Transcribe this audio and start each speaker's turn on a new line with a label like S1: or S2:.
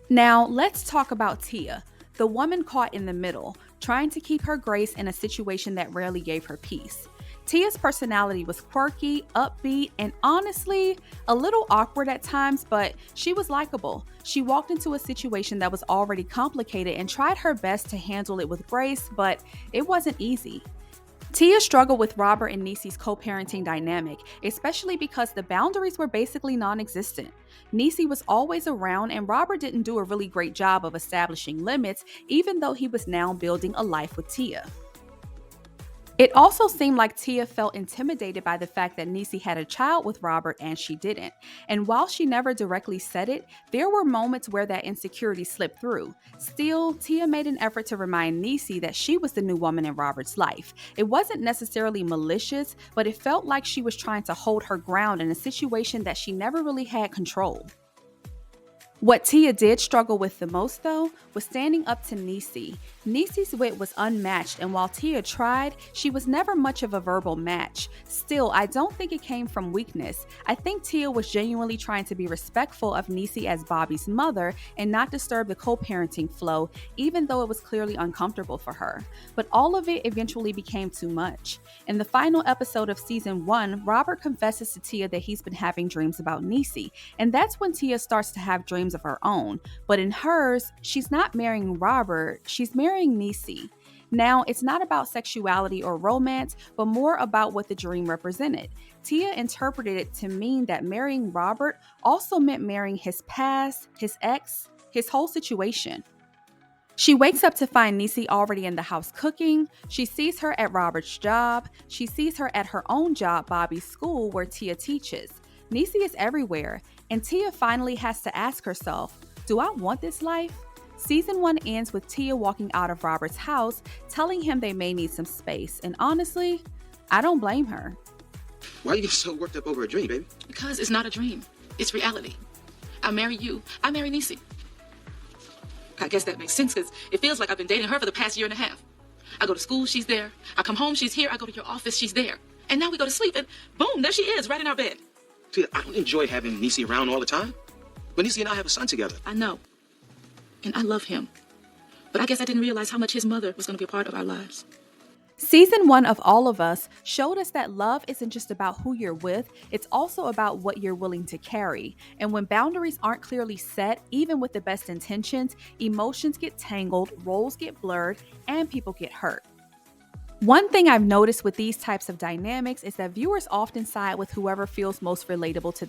S1: Now, let's talk about Tia, the woman caught in the middle, trying to keep her grace in a situation that rarely gave her peace. Tia's personality was quirky, upbeat, and honestly, a little awkward at times, but she was likable. She walked into a situation that was already complicated and tried her best to handle it with grace, but it wasn't easy. Tia struggled with Robert and Neese's co parenting dynamic, especially because the boundaries were basically non existent. Neesee was always around, and Robert didn't do a really great job of establishing limits, even though he was now building a life with Tia. It also seemed like Tia felt intimidated by the fact that Neesee had a child with Robert and she didn't. And while she never directly said it, there were moments where that insecurity slipped through. Still, Tia made an effort to remind Neesee that she was the new woman in Robert's life. It wasn't necessarily malicious, but it felt like she was trying to hold her ground in a situation that she never really had control. What Tia did struggle with the most, though, was standing up to Neesee. Neesee's wit was unmatched, and while Tia tried, she was never much of a verbal match. Still, I don't think it came from weakness. I think Tia was genuinely trying to be respectful of Neesee as Bobby's mother and not disturb the co-parenting flow, even though it was clearly uncomfortable for her. But all of it eventually became too much. In the final episode of season 1, Robert confesses to Tia that he's been having dreams about Neesee, and that's when Tia starts to have dreams of her own. But in hers, she's not marrying Robert, she's marrying Neesee. Now, it's not about sexuality or romance, but more about what the dream represented. Tia interpreted it to mean that marrying Robert also meant marrying his past, his ex, his whole situation. She wakes up to find Neesee already in the house cooking. She sees her at Robert's job. She sees her at her own job, Bobby's school, where Tia teaches. Neesee is everywhere, and Tia finally has to ask herself, do I want this life? Season 1 ends with Tia walking out of Robert's house, telling him they may need some space, and honestly, I don't blame her.
S2: Why are you so worked up over a dream, baby?
S3: Because it's not a dream. It's reality. I marry you. I marry Neesee. I guess that makes sense because it feels like I've been dating her for the past year and a half. I go to school, she's there. I come home, she's here. I go to your office, she's there. And now we go to sleep and boom, there she is, right in our bed.
S2: Tia, I don't enjoy having Neesee around all the time. But Neesee and I have a son together.
S3: I know. And I love him. But I guess I didn't realize how much his mother was going to be a part of our lives.
S1: Season 1 of All of Us showed us that love isn't just about who you're with, it's also about what you're willing to carry. And when boundaries aren't clearly set, even with the best intentions, emotions get tangled, roles get blurred, and people get hurt. One thing I've noticed with these types of dynamics is that viewers often side with whoever feels most relatable to them.